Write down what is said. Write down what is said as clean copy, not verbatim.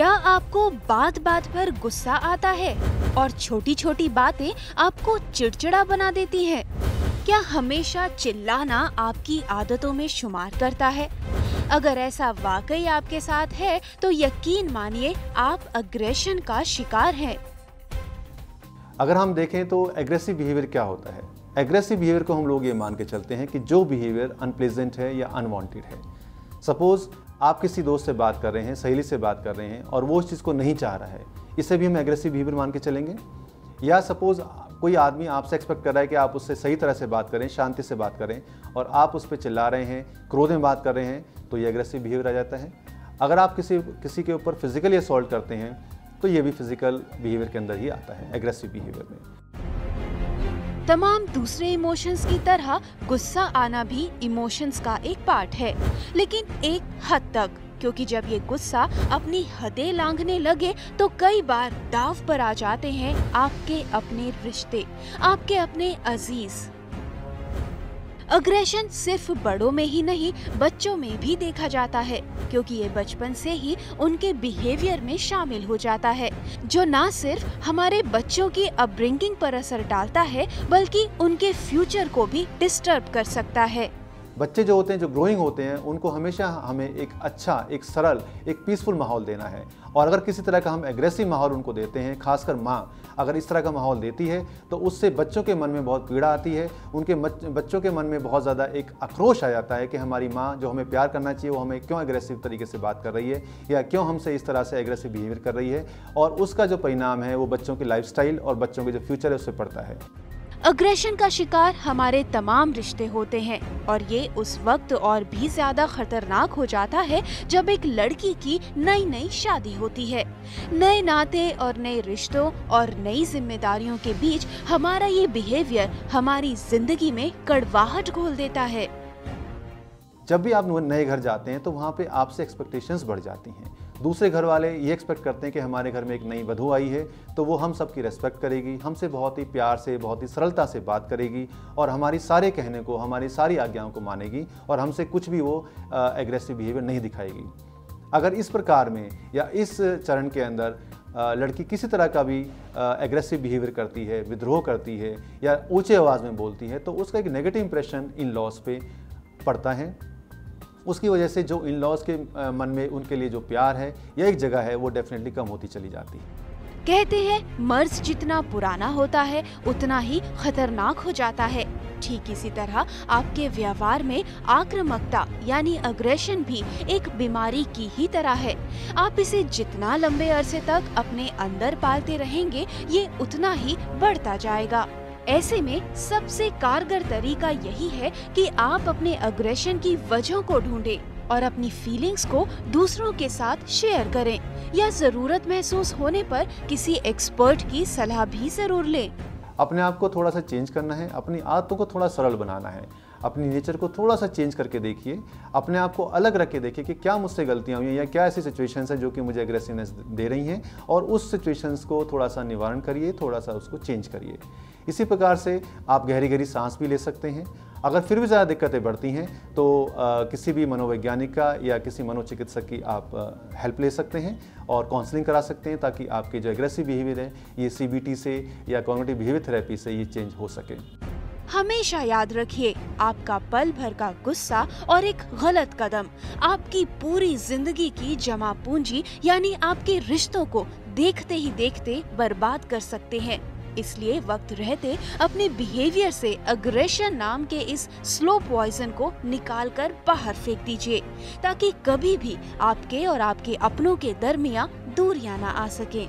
क्या आपको बात बात पर गुस्सा आता है और छोटी छोटी बातें आपको चिड़चिड़ा बना देती हैं? क्या हमेशा चिल्लाना आपकी आदतों में शुमार करता है? अगर ऐसा वाकई आपके साथ है तो यकीन मानिए आप अग्रेशन का शिकार हैं। अगर हम देखें तो एग्रेसिव बिहेवियर क्या होता है? एग्रेसिव बिहेवियर को हम लोग ये मान के चलते हैं कि जो बिहेवियर अनप्लेजेंट है या अनवांटेड है। सपोज आप किसी दोस्त से बात कर रहे हैं, सहेली से बात कर रहे हैं और वो उस चीज़ को नहीं चाह रहा है, इसे भी हम एग्रेसिव बिहेवियर मान के चलेंगे। या सपोज कोई आदमी आपसे एक्सपेक्ट कर रहा है कि आप उससे सही तरह से बात करें, शांति से बात करें और आप उस पर चिल्ला रहे हैं, क्रोध में बात कर रहे हैं, तो ये एग्रेसिव बिहेवियर आ जाता है। अगर आप किसी के ऊपर फिजिकली असॉल्ट करते हैं तो ये भी फिजिकल बिहेवियर के अंदर ही आता है, एग्रेसिव बिहेवियर में। तमाम दूसरे इमोशंस की तरह गुस्सा आना भी इमोशंस का एक पार्ट है, लेकिन एक हद तक, क्योंकि जब ये गुस्सा अपनी हदें लांघने लगे तो कई बार दाव पर आ जाते हैं आपके अपने रिश्ते, आपके अपने अजीज। अग्रेशन सिर्फ बड़ों में ही नहीं बच्चों में भी देखा जाता है, क्योंकि ये बचपन से ही उनके बिहेवियर में शामिल हो जाता है, जो ना सिर्फ हमारे बच्चों की अपब्रिंगिंग पर असर डालता है बल्कि उनके फ्यूचर को भी डिस्टर्ब कर सकता है। बच्चे जो होते हैं, जो ग्रोइंग होते हैं, उनको हमेशा हमें एक अच्छा, एक सरल, एक पीसफुल माहौल देना है। और अगर किसी तरह का हम एग्रेसिव माहौल उनको देते हैं, खासकर माँ अगर इस तरह का माहौल देती है तो उससे बच्चों के मन में बहुत पीड़ा आती है। उनके बच्चों के मन में बहुत ज़्यादा एक आक्रोश आ जाता है कि हमारी माँ जो हमें प्यार करना चाहिए वो हमें क्यों एग्रेसिव तरीके से बात कर रही है या क्यों हमसे इस तरह से एग्रेसिव बिहेवियर कर रही है। और उसका जो परिणाम है वो बच्चों की लाइफस्टाइल और बच्चों के जो फ्यूचर है उस पर पड़ता है। अग्रेशन का शिकार हमारे तमाम रिश्ते होते हैं और ये उस वक्त और भी ज्यादा खतरनाक हो जाता है जब एक लड़की की नई नई शादी होती है। नए नाते और नए रिश्तों और नई जिम्मेदारियों के बीच हमारा ये बिहेवियर हमारी जिंदगी में कड़वाहट घोल देता है। जब भी आप नए घर जाते हैं तो वहाँ पे आपसे एक्सपेक्टेशंस बढ़ जाती हैं। दूसरे घर वाले ये एक्सपेक्ट करते हैं कि हमारे घर में एक नई वधू आई है तो वो हम सबकी रेस्पेक्ट करेगी, हमसे बहुत ही प्यार से, बहुत ही सरलता से बात करेगी और हमारी सारे कहने को, हमारी सारी आज्ञाओं को मानेगी और हमसे कुछ भी वो एग्रेसिव बिहेवियर नहीं दिखाएगी। अगर इस प्रकार में या इस चरण के अंदर लड़की किसी तरह का भी एग्रेसिव बिहेवियर करती है, विद्रोह करती है या ऊंचे आवाज़ में बोलती है तो उसका एक नेगेटिव इंप्रेशन इन लॉज पे पड़ता है। उसकी वजह से जो इन लॉज के मन में उनके लिए जो प्यार है या एक जगह है वो डेफिनेटली कम होती चली जाती है। कहते हैं मर्ज जितना पुराना होता है उतना ही खतरनाक हो जाता है। ठीक इसी तरह आपके व्यवहार में आक्रामकता यानी अग्रेशन भी एक बीमारी की ही तरह है। आप इसे जितना लंबे अरसे तक अपने अंदर पालते रहेंगे ये उतना ही बढ़ता जाएगा। ऐसे में सबसे कारगर तरीका यही है कि आप अपने अग्रेशन की वजहों को ढूंढें और अपनी फीलिंग्स को दूसरों के साथ शेयर करें या जरूरत महसूस होने पर किसी एक्सपर्ट की सलाह भी जरूर लें। अपने आप को थोड़ा सा चेंज करना है, अपनी आदतों को थोड़ा सरल बनाना है, अपनी नेचर को थोड़ा सा चेंज करके देखिए, अपने आप को अलग रख के देखिए कि क्या मुझसे गलतियाँ हुई हैं या क्या ऐसी सिचुएशंस हैं जो कि मुझे एग्रेसिवनेस दे रही हैं और उस सिचुएशंस को थोड़ा सा निवारण करिए, थोड़ा सा उसको चेंज करिए। इसी प्रकार से आप गहरी गहरी सांस भी ले सकते हैं। अगर फिर भी ज़्यादा दिक्कतें बढ़ती हैं तो किसी भी मनोवैज्ञानिक का या किसी मनोचिकित्सक की आप हेल्प ले सकते हैं और काउंसलिंग करा सकते हैं ताकि आपके जो एग्रेसिव बिहेवियर है ये CBT से या कॉग्निटिव बिहेवियर थेरेपी से ये चेंज हो सके। हमेशा याद रखिए, आपका पल भर का गुस्सा और एक गलत कदम आपकी पूरी जिंदगी की जमा पूंजी यानी आपके रिश्तों को देखते ही देखते बर्बाद कर सकते हैं। इसलिए वक्त रहते अपने बिहेवियर से अग्रेशन नाम के इस स्लो पॉइजन को निकालकर बाहर फेंक दीजिए ताकि कभी भी आपके और आपके अपनों के दरमियान दूरियां ना आ सके।